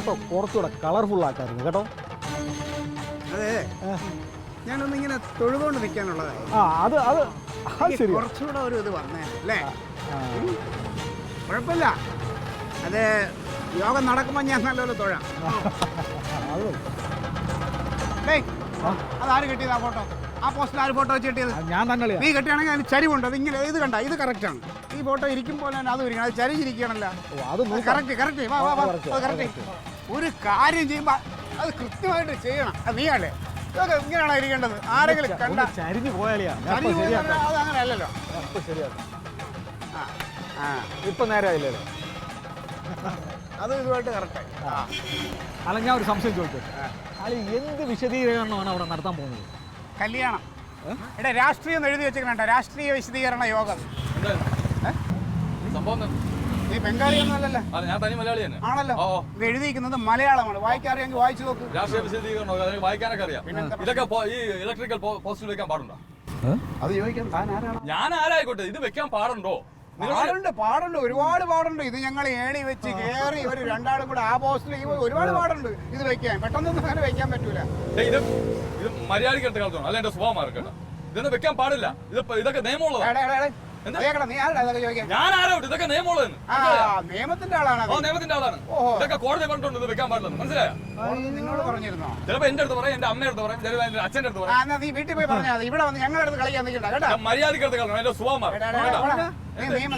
Photo കുറച്ചുകൂടെ colourful ആക്കായിരുന്നു കേട്ടോ. അതെ, ഞാനൊന്നിങ്ങനെ തൊഴുതുകൊണ്ട് നിൽക്കാനുള്ളതായി. അത് ശരി, കുറച്ചുകൂടെ ഒരു ഇത് വന്നേ അല്ലേ? കുഴപ്പമില്ല, അത് യോഗം നടക്കുമ്പോൾ ഞാൻ നല്ലപോലെ തൊഴാം. അതാര് കിട്ടിയത് ആ ഫോട്ടോ? ആ പോസ്റ്റിൽ ആര് ഫോട്ടോ വെച്ച് കിട്ടിയത്? ഞാൻ തന്നെ. നീ കെട്ടിയാണെങ്കിൽ അതിന് ചരിവുണ്ട്. അത് ഇങ്ങനെ ഇത് കണ്ട, ഇത് കറക്റ്റാണ്. ഈ ഫോട്ടോ ഇരിക്കും പോലെ തന്നെ അതും ഇരിക്കണം, അത് ചരിഞ്ഞിരിക്കണല്ലോ. Correct correct. ഒരു കാര്യം ചെയ്യുമ്പോൾ അത് കൃത്യമായിട്ട് ചെയ്യണം. അത് നീയല്ലേ? ഇതൊക്കെ ഇങ്ങനെയാണോ ഇരിക്കേണ്ടത്? ആരെങ്കിലും കണ്ട ചരിഞ്ഞു പോയാലിയാ അത് അങ്ങനെ അല്ലല്ലോ. ഇപ്പൊ നേരെ ആയില്ലല്ലോ. അത് ഇതുമായിട്ട് കറക്റ്റായി. അല്ല, ഞാൻ ഒരു സംശയം ചോദിച്ചോട്ടെ, അല്ല എന്ത് വിശദീകരണമാണ് അവിടെ നടത്താൻ പോകുന്നത്? കല്യാണം. ഇവിടെ രാഷ്ട്രീയം എഴുതി വെച്ചിട്ടുണ്ടോ? രാഷ്ട്രീയ വിശദീകരണ യോഗം. നീ ബംഗാളിയൊന്നും അല്ലല്ലോ? ഞാൻ തനി മലയാളിയാണ്. ആണല്ലോ. ഇത് എഴുതിയിരിക്കുന്നത് മലയാളമാണ്. വായിക്കാറിയെങ്കിൽ വായിച്ചു നോക്ക്. രാഷ്ട്രീയ വിശദീകരണം വായിക്കാനൊക്കെ അറിയാം. ഇതൊക്കെ ഈ ഇലക്ട്രിക്കൽ പോസ്റ്റിൽ വെക്കാൻ പാടുണ്ടോ? അത് ചോദിക്കാൻ താൻ ആരാണ്? ഞാൻ ആരായിക്കോട്ടെ, ഇത് വെക്കാൻ പാടുണ്ടോ? പാടുണ്ട്, ഒരുപാട് പാടുണ്ട്. ഇത് ഞങ്ങൾ ഏണി വെച്ച് കയറി ഒരു രണ്ടാളും കൂടെ ആ പോസ്റ്റിൽ ഒരുപാട് പാടുണ്ട്. ഇത് വെക്കാൻ പെട്ടെന്നൊന്നും അങ്ങനെ വെക്കാൻ പറ്റൂല. ഇത് മര്യാദയ്ക്ക് എടുത്ത കാലത്താണ്, അല്ല എന്റെ സ്വഭാവം മാർക്കട്ടെ. ഇതൊന്നും വെക്കാൻ പാടില്ല. ഇതൊക്കെ നിയമമുള്ളതാണ്. ഞാൻ ആരോട്ട് ഇതൊക്കെ നിയമമുള്ളതെന്ന്? നിയമത്തിന്റെ ആളാണ്. നിയമത്തിന്റെ ആളാണ്. ഇതൊക്കെ കോടതി പറഞ്ഞിട്ടുണ്ട് ഇത് വെക്കാൻ പാടില്ലെന്ന്. മനസ്സിലായോ? നിന്നോട് പറഞ്ഞിരുന്നോ? ചിലപ്പോ എന്റെ അടുത്ത് പറയാം, എന്റെ അമ്മയുടെ അടുത്ത് പറയാം, ചിലപ്പോ എന്റെ അച്ഛന്റെ അടുത്ത് പറയാം. നീ വീട്ടിൽ പോയി പറഞ്ഞാൽ മതി. ഇവിടെ വന്ന് ഞങ്ങളുടെ അടുത്ത് കളിക്കാൻ നിൽക്കണ്ട കേട്ടോ. മര്യാദയ്ക്ക് എടുത്ത കാലത്താണ് എന്റെ സ്വഭാവം മാറും.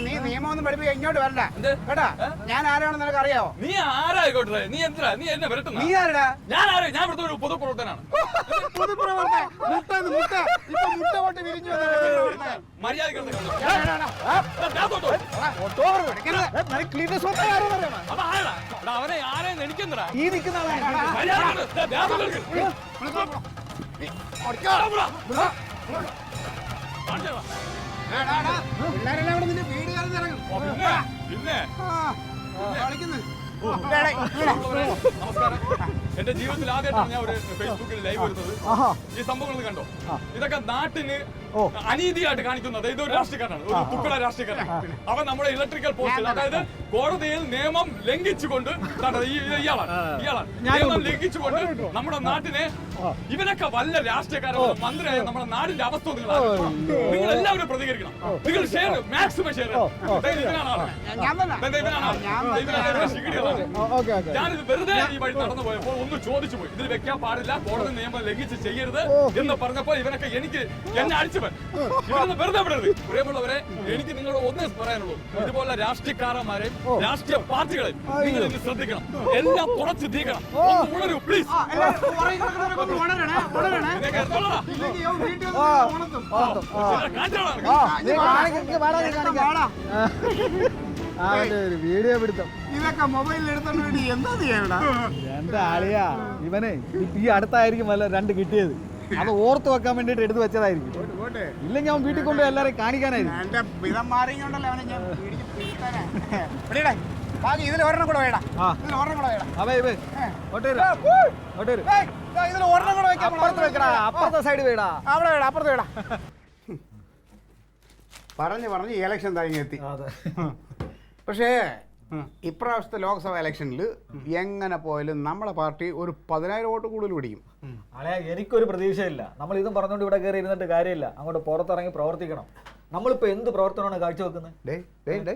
നീ നിയമമൊന്നും പഠിപ്പിക്കുക, ഇങ്ങോട്ട് വരണ്ട കേട്ടാ. ഞാൻ ആരാണെന്ന് നിനക്ക് അറിയാവോ? നീ ആരായിക്കോട്ടെ, നീ എന്തിനാ നീ എന്നെ വരട്ടുന്ന? നീ ആരാ? ഞാൻ ആരാ? ഞാൻ ഇവിടുത്തെ ഒരു പൊതുപ്രവർത്തനാണ്. അവനെ ആരെയും എനിക്കെന്താ ഈ നിൽക്കുന്ന പിള്ളേരെല്ലാം ഇവിടെ നിന്റെ വീട് കാലത്ത് ഇറങ്ങും. പിന്നെ കളിക്കുന്നു. നമസ്കാരം. എന്റെ ജീവിതത്തിൽ ആദ്യമായിട്ടാണ് ഞാൻ ഒരു ഫേസ്ബുക്കിൽ ലൈവ് വരുന്നത്. ഈ സംഭവങ്ങൾ കണ്ടോ? ഇതൊക്കെ നാട്ടിന് അനീതിയായിട്ട് കാണിക്കുന്നത്. ഇതൊരു രാഷ്ട്രീയക്കാരനാണ്, ഒരു തുക്കട രാഷ്ട്രീയക്കാരനാണ്. അവൻ നമ്മുടെ ഇലക്ട്രിക്കൽ പോസ്റ്റിൽ, അതായത് കോടതിയിൽ നിയമം ലംഘിച്ചുകൊണ്ട് ഇയാളാണ് നിയമം ലംഘിച്ചുകൊണ്ട് നമ്മുടെ നാട്ടിനെ, ഇവനൊക്കെ വല്ല രാഷ്ട്രീയക്കാരും മന്ത്രിയായ നമ്മുടെ നാടിന്റെ അവസ്ഥ നിങ്ങൾ എല്ലാവരും പ്രതികരിക്കണം. നിങ്ങൾ ഷെയർ, മാക്സിമം ഷെയർ. ഞാനിത് വെറുതെ ഈ വഴി നടന്നു പോയപ്പോൾ ഒന്ന് ചോദിച്ചു പോയി, ഇതിൽ വെക്കാൻ പാടില്ല, കോടതി നിയമം ലംഘിച്ച് ചെയ്യരുത് എന്ന് പറഞ്ഞപ്പോൾ ഇവനൊക്കെ എന്നെ അടിച്ചു പോയി. ഇവരൊന്ന് വെറുതെ വിടരുത്. പ്രിയമുള്ളവരെ, എനിക്ക് നിങ്ങളോട് ഒന്നേ പറയാനുള്ളൂ, ഇതുപോലെ രാഷ്ട്രീയക്കാരന്മാരെയും രാഷ്ട്രീയ പാർട്ടികളെയും നിങ്ങൾ ഇന്ന് ശ്രദ്ധിക്കണം. എല്ലാം കുറച്ച് തീക്കണം. ഉണരൂ പ്ലീസ്. വീഡിയോ പിടുത്തം ഇതൊക്കെ മൊബൈലിൽ എടുത്തോണ്ട് എന്താ ചെയ്യണ? എന്റെ ആളിയാ, ഇവനെ ഈ അടുത്തായിരിക്കും വല്ല രണ്ട് കിട്ടിയത്. അത് ഓർത്ത് വെക്കാൻ വേണ്ടിട്ട് എടുത്ത് വെച്ചതായിരിക്കും. ഇല്ലെങ്കിൽ അവൻ വീട്ടിൽ കൊണ്ട് എല്ലാരെയും കാണിക്കാനായിരിക്കും. എന്റെ വിധം മാറിയോണ്ടല്ലോ അവനെ ഞാൻ ഇതിൽ ഒരെണ്ണം കൂടെ വേടാ. ഇതിൽ ഒരെണ്ണം കൂടെ വേടാ. ഇതിൽ ഒരെണ്ണം കൂടെ വെക്കാം. അപ്പുറത്തെ സൈഡ് വേടാ. അവിടെ വേടാ, അപ്പുറത്ത് വേടാ. പറഞ്ഞ് ഇലക്ഷൻ കഴിഞ്ഞെത്തി. പക്ഷേ ഇപ്രാവശ്യത്തെ ലോക്സഭ ഇലക്ഷനിൽ എങ്ങനെ പോയാലും നമ്മളെ പാർട്ടി ഒരു 10,000 വോട്ട് കൂടുതൽ പിടിക്കും. എനിക്കൊരു പ്രതീക്ഷയില്ല. നമ്മൾ ഇതും പറഞ്ഞുകൊണ്ട് ഇവിടെ കയറി ഇരുന്നിട്ട് കാര്യമില്ല. അങ്ങോട്ട് പുറത്തിറങ്ങി പ്രവർത്തിക്കണം. നമ്മളിപ്പോ എന്ത് പ്രവർത്തനമാണ് കാഴ്ചവെക്കുന്നത്?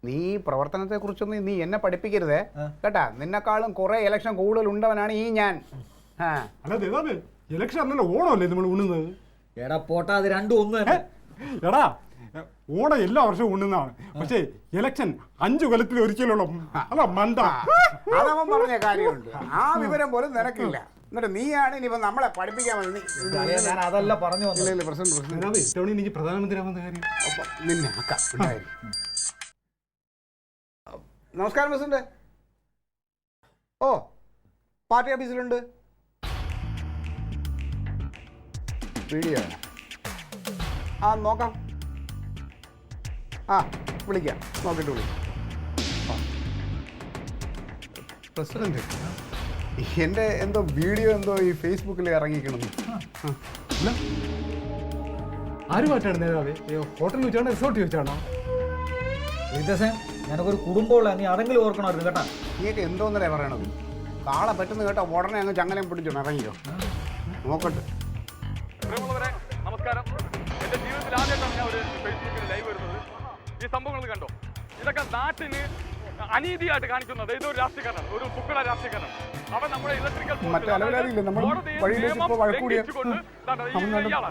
നീ പ്രവർത്തനത്തെ കുറിച്ചൊന്നും നീ എന്നെ പഠിപ്പിക്കരുതേ കേട്ടാ. നിന്നെക്കാളും കുറെ ഇലക്ഷൻ കൂടുതൽ ഉണ്ടവനാണ് ഈ ഞാൻ. ഇലക്ഷൻ അല്ലല്ലോ, ഓണമല്ലേ നമ്മൾ ഉണ്ണുന്നത്. എടാ പോട്ടാ, അത് രണ്ടും ഒന്ന് തന്നെ. എടാ ഓണം എല്ലാ വർഷവും ഉണ്ണുന്നതാണ്. പക്ഷേ ഇലക്ഷൻ 5 കൊല്ലത്തിൽ ഒരിക്കലുള്ള അല്ല മണ്ട. അതവൻ പറഞ്ഞ കാര്യമുണ്ട്. ആ വിവരം പോലും നിനക്കില്ല. എന്നിട്ട് നീയാണ് ഇനിയിപ്പോ നമ്മളെ പഠിപ്പിക്കാൻ വന്നത്. ഞാൻ അതല്ല പറഞ്ഞു. എനിക്ക് പ്രധാനമന്ത്രിയാവുന്ന കാര്യം നിന്നെ ആക്കാം. നമസ്കാരം പ്രസിഡന്റ്. ഓ, പാർട്ടി ഓഫീസിലുണ്ട്. വീഡിയോ നോക്കാം. വിളിക്കാം, നോക്കിയിട്ട് വിളിക്കാം. പ്രസിഡന്റ്, എൻ്റെ എന്തോ വീഡിയോ എന്തോ ഈ ഫേസ്ബുക്കിൽ ഇറങ്ങിക്കണം. ആരുമായിട്ടാണ് നേതാവേ? ഹോട്ടലിൽ വെച്ചാണോ റിസോർട്ടിൽ വെച്ചാണോ? ഞാനൊക്കെ ഒരു കുടുംബമുള്ള, നീ അതെങ്കിലും ഓർക്കണമായിരുന്നു കേട്ടാ. നീയൊക്കെ എന്തോന്നല്ലേ പറയണത്? കാളെ പറ്റുന്ന കേട്ടോ ഉടനെ അങ്ങ് ചങ്ങലയും പിടിച്ചോണം ഇറങ്ങിയോ നോക്കട്ടെ. പ്രിയമുള്ളവരെ നമസ്കാരം. എന്റെ ജീവിതത്തിൽ ആദ്യമായിട്ടാണ് ഞാൻ ഒരു ഫേസ്ബുക്കിൽ ലൈവ് വരുന്നത്. ഈ സംഭവങ്ങൾ കണ്ടോ? ഇതൊക്കെ നാട്ടിന് അനീതിയായിട്ട് കാണിക്കുന്നത് ഇതൊരു രാഷ്ട്രീയക്കാരനാണ്, ഒരു തുക്കട രാഷ്ട്രീയക്കാരനാണ്. അവൻ നമ്മുടെ ഇലക്ട്രിക്കൽ മറ്റേ അലവലാതിയില്ലേ നമ്മുടെ വഴിയിലേക്ക് ഇപ്പോൾ വഴക്കൂടിയ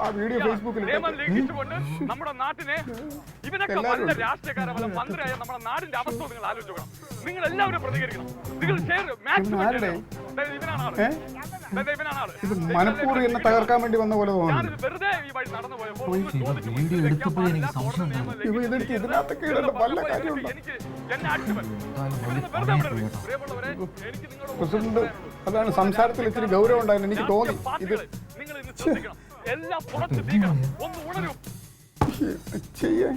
ആ വീഡിയോ ഫേസ്ബുക്കിൽ നിയമം ലംഘിച്ചുകൊണ്ട് നമ്മുടെ നാട്ടിനെ ഇവനൊക്കെ വല്ല രാഷ്ട്രീയക്കാരെ വല്ല മന്ത്രിയായ നമ്മുടെ നാടിന്റെ അവസ്ഥ നിങ്ങൾ ആലോചിച്ച് നോക്കണം. നിങ്ങൾ എല്ലാവരും പ്രതികരിക്കണം. നിങ്ങൾ ഇവനാണ് ആള്. ഇത് മനഃപൂർവ്വം എന്നെ തകർക്കാൻ വേണ്ടി വന്ന പോലെ തോന്നുന്നു. ഞാനിത് വെറുതെ ഈ വഴി നടന്നു പോയപ്പോൾ ഇതെടുത്ത് ഇതിനകത്തൊക്കെ ഇടേണ്ട വല്ല കാര്യമുണ്ടോ? എനിക്ക് എന്നെ അടിച്ചുപൻ വെറുതെ പ്രിയമുള്ളവരെ എനിക്ക് നിങ്ങളോട് പ്രസിഡന്റ് അതാണ് സംസാരത്തിൽ ഇത്തിരി ഗൗരവം ഉണ്ടായിരുന്നു എനിക്ക് തോന്നി. ഇത് നിങ്ങൾ ഇന്ന് ശ്രദ്ധിക്കണം. എല്ലാം പുറത്ത് നീക്കണം. ഒന്ന് ഉണരും. ചെയ്യാൻ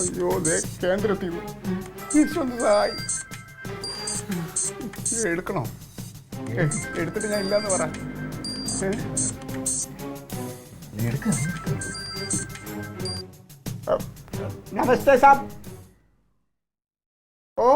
അയ്യോ ദേ കേന്ദ്രത്തിൽ സഹായി എടുക്കണോ? എടുത്തിട്ട് ഞാൻ ഇല്ലാന്ന് പറ. നമസ്തേ സാബ്. ഓ